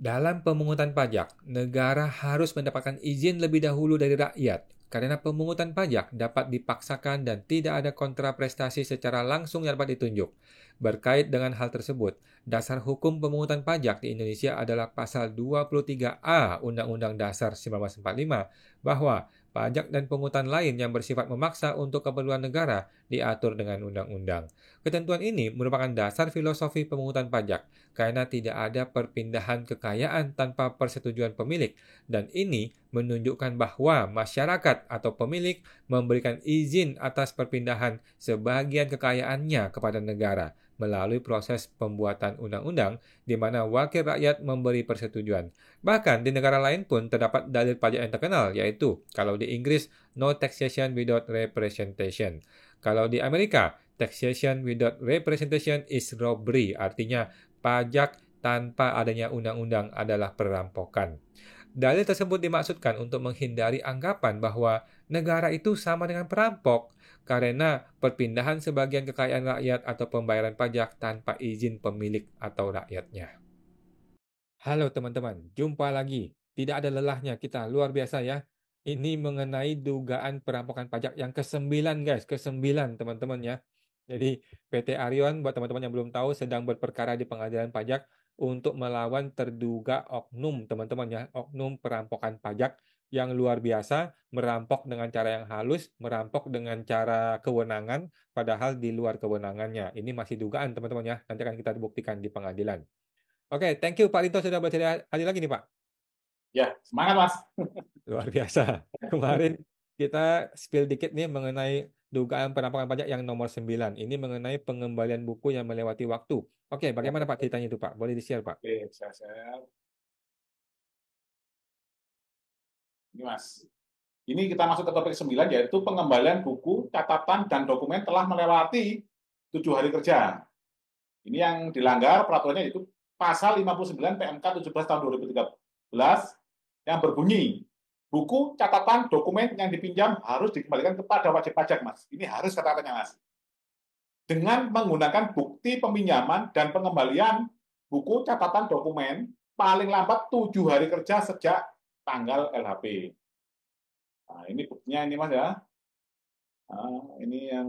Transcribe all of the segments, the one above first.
Dalam pemungutan pajak, negara harus mendapatkan izin lebih dahulu dari rakyat karena pemungutan pajak dapat dipaksakan dan tidak ada kontraprestasi secara langsung yang dapat ditunjuk. Berkait dengan hal tersebut, dasar hukum pemungutan pajak di Indonesia adalah pasal 23A Undang-Undang Dasar 1945 bahwa pajak dan pungutan lain yang bersifat memaksa untuk keperluan negara diatur dengan undang-undang. Ketentuan ini merupakan dasar filosofi pemungutan pajak karena tidak ada perpindahan kekayaan tanpa persetujuan pemilik, dan ini menunjukkan bahwa masyarakat atau pemilik memberikan izin atas perpindahan sebagian kekayaannya kepada negara melalui proses pembuatan undang-undang di mana wakil rakyat memberi persetujuan. Bahkan di negara lain pun terdapat dalil pajak yang terkenal, yaitu kalau di Inggris, no taxation without representation. Kalau di Amerika, taxation without representation is robbery, artinya pajak tanpa adanya undang-undang adalah perampokan. Dalil tersebut dimaksudkan untuk menghindari anggapan bahwa negara itu sama dengan perampok karena perpindahan sebagian kekayaan rakyat atau pembayaran pajak tanpa izin pemilik atau rakyatnya. Halo teman-teman, jumpa lagi. Tidak ada lelahnya kita, luar biasa ya. Ini mengenai dugaan perampokan pajak yang ke-9 guys, ke-9 teman-teman ya. Jadi PT Arion buat teman-teman yang belum tahu sedang berperkara di pengadilan pajak untuk melawan terduga oknum teman-teman ya, oknum perampokan pajak yang luar biasa, merampok dengan cara yang halus, merampok dengan cara kewenangan, padahal di luar kewenangannya. Ini masih dugaan teman-teman ya, nanti akan kita buktikan di pengadilan. Oke, thank you Pak Rinto sudah bersedia hadir lagi nih Pak. Ya, semangat Mas. Luar biasa. Kemarin kita spill dikit nih mengenai dugaan perampokan pajak yang nomor 9. Ini mengenai pengembalian buku yang melewati waktu. Oke, bagaimana Pak ceritanya itu Pak? Boleh di-share Pak? Oke, saya share. Ini Mas. Ini kita masuk ke topik 9, yaitu pengembalian buku, catatan, dan dokumen telah melewati 7 hari kerja. Ini yang dilanggar peraturannya itu pasal 59 PMK 17 tahun 2013 yang berbunyi, buku, catatan, dokumen yang dipinjam harus dikembalikan kepada wajib pajak, Mas. Ini harus kata-katanya, Mas. Dengan menggunakan bukti peminjaman dan pengembalian buku, catatan, dokumen paling lambat 7 hari kerja sejak tanggal LHP. Nah, ini buktinya ini Mas ya. Nah, ini yang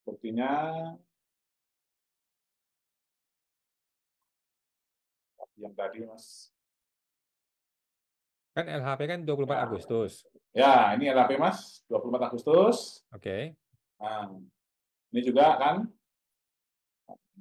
buktinya. Yang tadi Mas. Kan LHP kan 24 Agustus. Ya, ini LHP Mas, 24 Agustus. Oke. Nah, ini juga kan.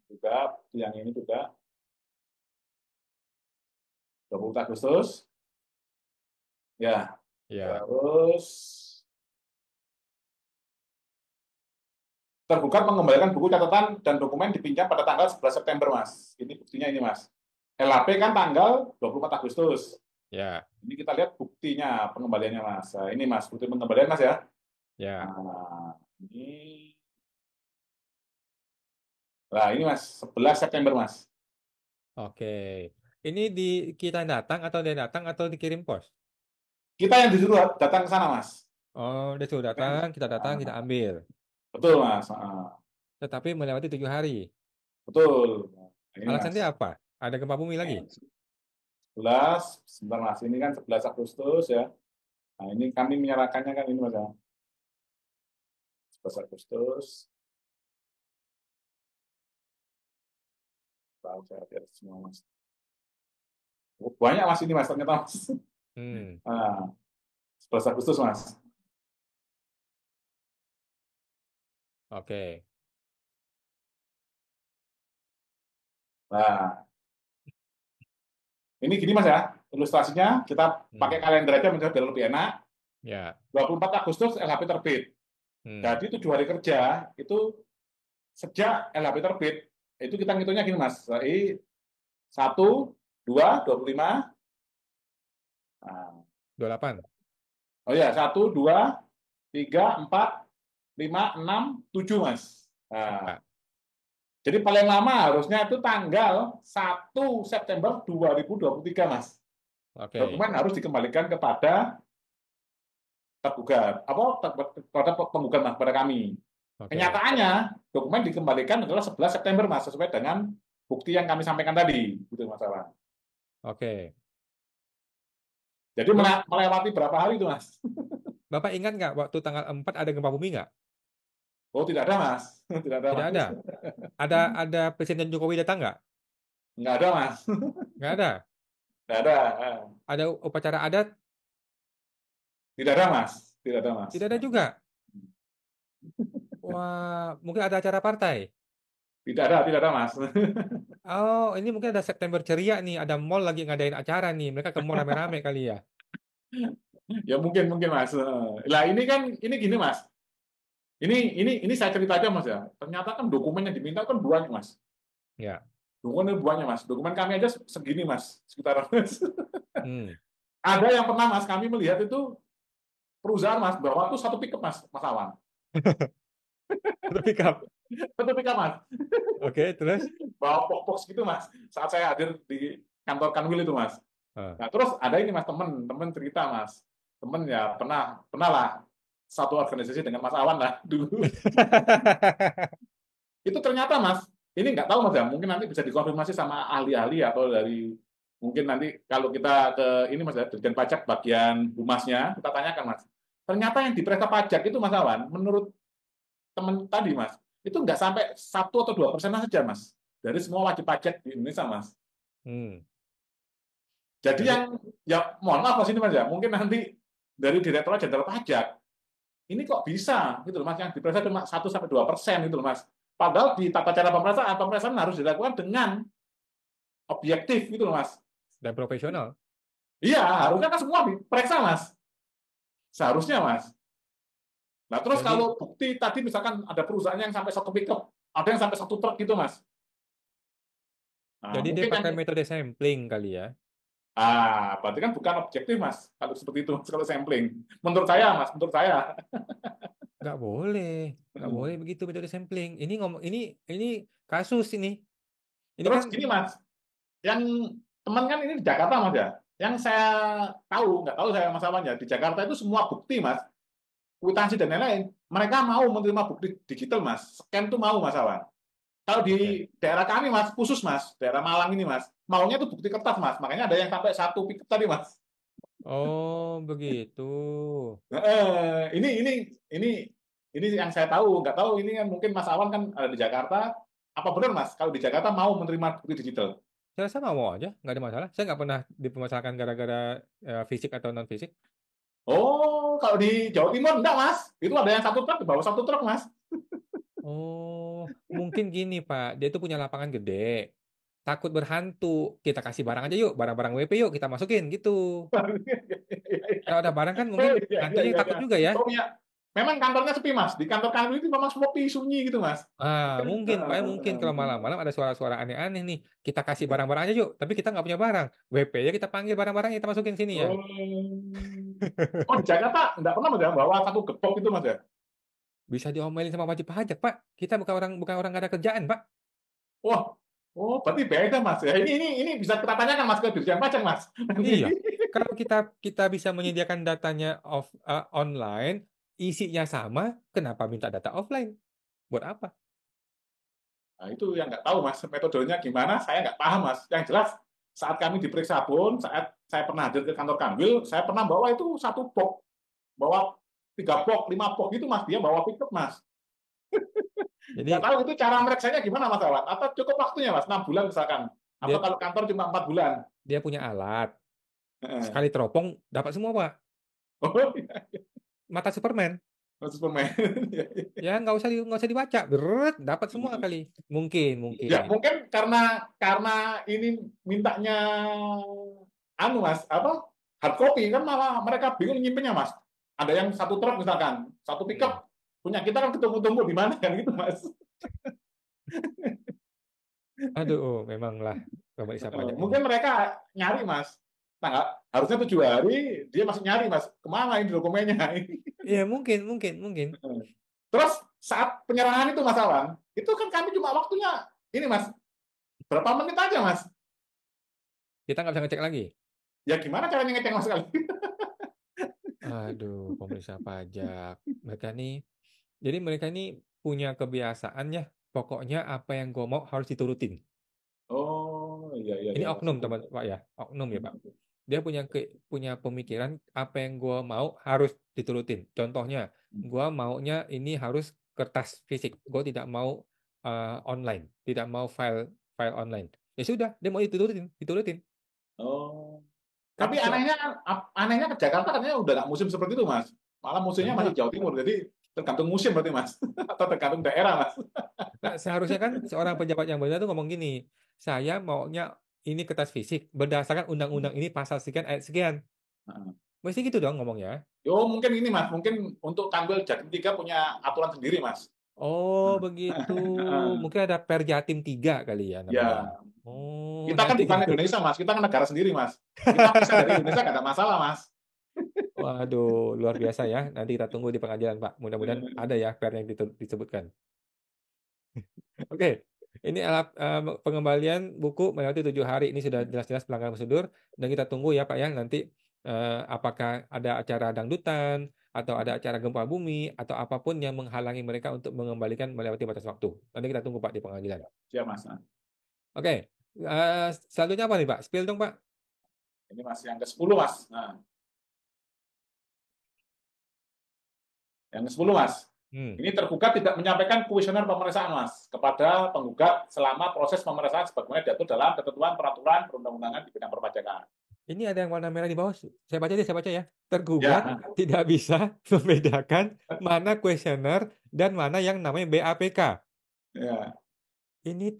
Juga yang ini juga 24 Agustus. Ya. Ya. Terus tergugat mengembalikan buku catatan dan dokumen dipinjam pada tanggal 11 September, Mas. Ini buktinya ini, Mas. LHP kan tanggal 24 Agustus. Ya. Ini kita lihat buktinya pengembaliannya, Mas. Nah, ini, Mas, bukti pengembalian, Mas ya. Ya. Nah, ini Mas, 11 September, Mas. Oke. Ini kita datang atau dia datang atau dikirim pos? Kita yang disuruh datang ke sana, Mas. Oh, dia suruh datang, kita ambil. Betul, Mas. Tetapi melewati 7 hari. Betul. Ini, Alasannya Mas. apa? Ada gempa bumi lagi? 11, sebentar Mas, ini kan 11 Agustus ya. Nah, ini kami menyerahkannya kan ini Mas ya. 11 Agustus. Tahu saya lihat semua Mas. Banyak Mas ini Mas, ternyata Mas. Nah, 11 Agustus Mas. Oke. Nah, ini gini Mas ya, ilustrasinya kita pakai kalender aja biar lebih enak. Ya. 24 Agustus LHP terbit. Jadi 7 hari kerja itu sejak LHP terbit, itu kita ngitungnya gini Mas. 1, 2, 25. Nah. 28. Oh ya, 1, 2, 3, 4, 5, 6, 7 Mas. Nah. Jadi paling lama harusnya itu tanggal 1 September 2023, Mas. Oke. Dokumen harus dikembalikan kepada tergugat, kepada penggugat Mas, kepada kami. Okay. Kenyataannya dokumen dikembalikan adalah 11 September Mas, sesuai dengan bukti yang kami sampaikan tadi, gitu masalah. Oke. Jadi Terus, melewati berapa hari itu, Mas? Bapak ingat nggak waktu tanggal 4 ada gempa bumi nggak? Oh, tidak ada, Mas. Tidak ada, Tidak Mas. ada. Ada Presiden Jokowi datang nggak? Nggak ada, Mas. Nggak ada. Nggak ada. Ada upacara adat? Tidak ada, Mas. Tidak ada, Mas. Tidak ada juga. Wah, mungkin ada acara partai. Tidak ada, Mas. Oh, ini mungkin ada September Ceria nih. Ada mall lagi ngadain acara nih. Mereka ke mall rame-rame kali ya. Ya mungkin Mas. Lah ini gini, Mas. Ini saya cerita aja, Mas ya. Ternyata kan dokumen yang diminta kan banyak, Mas. Ya. Dokumen banyak, Mas. Dokumen kami aja segini, Mas. Sekitar Hmm. ada yang pernah, Mas, kami melihat itu perusahaan, Mas, bawa tuh satu pickup, Mas Awan. Satu pickup. Satu pickup, Mas. Oke, terus? Bawa box gitu, Mas. Saat saya hadir di kantor Kanwil itu, Mas. Ah. Nah, terus ada ini, Mas, temen cerita, Mas. Temen ya pernah lah satu organisasi dengan Mas Awan lah dulu. Itu ternyata, Mas, ini nggak tahu, Mas ya, mungkin nanti bisa dikonfirmasi sama ahli-ahli atau dari mungkin nanti kalau kita ke ini, Mas ya, Dirjen Pajak bagian humasnya, kita tanyakan, Mas. Ternyata yang diperiksa pajak itu, Mas Awan, menurut teman tadi, Mas, itu nggak sampai 1 atau 2% saja, Mas, dari semua wajib pajak di Indonesia, Mas. Hmm. Jadi Jadi, yang, ya mohon maaf, Mas, ini, Mas ya, mungkin nanti dari Direktorat Jenderal Pajak, ini kok bisa, gitu loh, Mas, yang diperiksa cuma 1-2%, gitu loh, Mas. Padahal di tata cara pemeriksaan harus dilakukan dengan objektif, gitu loh, Mas. dan profesional. Iya, harusnya kan semua diperiksa, Mas. Seharusnya, Mas. Nah, terus Jadi, kalau bukti tadi misalkan ada perusahaan yang sampai satu pickup, ada yang sampai satu truk gitu, Mas. Nah, jadi dia mungkin yang pakai metode sampling kali ya. berarti kan bukan objektif, Mas. Kalau seperti itu, kalau sampling. Menurut saya, Mas, menurut saya. Nggak boleh. Nggak boleh begitu metode sampling. Ini kasus ini. Ini Terus kan, gini, Mas, yang teman kan ini di Jakarta, Mas ya. Yang saya tahu, nggak tahu saya masalahnya, di Jakarta itu semua bukti, Mas, kwitansi dan lain-lain, mereka mau menerima bukti digital, Mas. Scan tuh mau, Mas Awan. Kalau oke. di daerah kami, Mas, khusus, Mas, daerah Malang ini, Mas, maunya itu bukti kertas, Mas. Makanya ada yang sampai satu pickup tadi, Mas. Oh, begitu. Ini yang saya tahu, nggak tahu ini kan mungkin Mas Awan kan ada di Jakarta. Apa benar, Mas, kalau di Jakarta mau menerima bukti digital? Saya rasa mau aja, nggak ada masalah. Saya nggak pernah dipermasalahkan gara-gara fisik atau non fisik. Oh, kalau di Jawa Timur enggak, Mas. Itu ada yang satu truk, di bawah satu truk, Mas. Oh, mungkin gini Pak, dia tuh punya lapangan gede. Takut berhantu, kita kasih barang aja yuk, barang-barang WP yuk kita masukin gitu. Kalau ada barang kan mungkin hantunya takut juga ya. Oh iya, memang kantornya sepi, Mas. Di kantor kami itu memang sepi, sunyi gitu, Mas. Ah, mungkin Pak, mungkin kalau malam-malam ada suara-suara aneh-aneh nih, kita kasih barang-barang aja yuk, tapi kita nggak punya barang. WP ya kita panggil barang-barang kita masukin sini ya. Oh, oh di Jakarta enggak pernah, Mas, ya, bawa satu gepok itu, Mas, ya? Bisa diomelin sama wajib pajak Pak. Kita bukan orang nggak ada kerjaan Pak. Wah, oh berarti beda, Mas. Ya, ini bisa kita tanyakan, Mas, ke Dirjen Pajak, Mas. Iya, Nanti. kalau kita bisa menyediakan datanya online, isinya sama, kenapa minta data offline? Buat apa? Nah, itu yang nggak tahu, Mas, metodenya gimana, saya nggak paham, Mas. Yang jelas, saat kami diperiksa pun, saat saya pernah hadir ke kantor Kanwil, saya pernah bawa itu satu box, bawa 3 box, 5 box gitu, Mas. Dia bawa pickup, Mas. Nggak Jadi tahu itu cara meriksanya gimana, Mas Awan? Atau cukup waktunya, Mas, 6 bulan misalkan. Atau dia kalau kantor cuma 4 bulan. dia punya alat, Heeh. sekali teropong dapat semua Pak. Oh, iya, Mata Superman. khusus pemain. Ya nggak usah dibaca, beret, dapat semua kali. Mungkin, Ya, mungkin. mungkin karena ini mintanya anu, Mas, apa? Hard copy kan malah mereka bingung nyimpennya, Mas. Ada yang satu truk misalkan, satu Hmm. pickup punya kita kan ketemu-temu di mana kan gitu, Mas. Aduh, memanglah pemeriksa pajak ini. Mungkin mereka nyari, Mas. Nah, harusnya 7 hari dia masih nyari, Mas. Kemana ini dokumennya? Iya, mungkin. Terus saat penyerahan itu, Mas Awan, itu kan kami cuma waktunya ini, Mas, berapa menit aja, Mas. Kita nggak bisa ngecek lagi. Ya gimana caranya ngecek, Mas, kali? Aduh, pemeriksa pajak. Jadi mereka ini punya kebiasaan ya, pokoknya apa yang gue mau harus diturutin. Oh Ini iya, Mas. oknum teman Pak ya, oknum ya Pak. Dia punya pemikiran apa yang gua mau harus diturutin. Contohnya, gua maunya ini harus kertas fisik. Gua tidak mau online, tidak mau file file online. Ya sudah, dia mau diturutin. Oh. Kan Tapi anehnya ke Jakarta katanya udah nggak musim seperti itu, Mas. Malah musimnya masih enggak. Jawa Timur. Jadi tergantung musim berarti, Mas. Atau tergantung daerah, Mas. Nah, seharusnya kan seorang pejabat yang benar tuh ngomong gini, saya maunya ini kertas fisik berdasarkan undang-undang ini pasal sekian ayat sekian. Heeh. Mesti gitu dong ngomongnya. Yo, mungkin ini, Mas. Mungkin untuk Tampil Jatim 3 punya aturan sendiri, Mas. Oh, begitu. Heeh. Mungkin ada Perjatim 3 kali ya namanya. Ya, Oh, kita kan nanti bukan kita Indonesia, Mas. Kita kan negara sendiri, Mas. Kita pisah dari Indonesia nggak ada masalah, Mas. waduh, luar biasa ya. Nanti kita tunggu di pengadilan, Pak. Mudah-mudahan ada ya per yang disebutkan. Oke. Ini pengembalian buku melewati 7 hari. Ini sudah jelas-jelas pelanggaran prosedur dan kita tunggu ya, Pak ya. Nanti apakah ada acara dangdutan atau ada acara gempa bumi atau apapun yang menghalangi mereka untuk mengembalikan melewati batas waktu. Nanti kita tunggu Pak di pengadilan. Siap, Mas. Oke. Selanjutnya apa nih, Pak? Spill dong, Pak. Ini Mas yang ke-10, Mas. Nah, yang ke-10, Mas. Ini tergugat tidak menyampaikan kuesioner pemeriksaan, Mas, kepada penggugat selama proses pemeriksaan sebagaimana diatur dalam ketentuan peraturan perundang-undangan di bidang perpajakan. Ini ada yang warna merah di bawah. Saya baca ya. Tergugat Ya. tidak bisa membedakan mana kuesioner dan mana yang namanya BAPK. Ya. Ini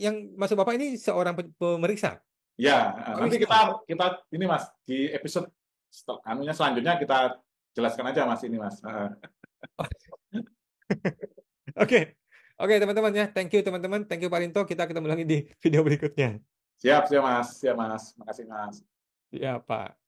yang maksud Bapak ini seorang pemeriksa. Ya, nanti kita ini, Mas, di episode selanjutnya kita jelaskan aja, Mas, ini, Mas. Oke, teman-teman ya. Thank you, teman-teman. Thank you, Pak Rinto. Kita ketemu lagi di video berikutnya. Siap, Mas. Makasih, Mas. Ya, Pak.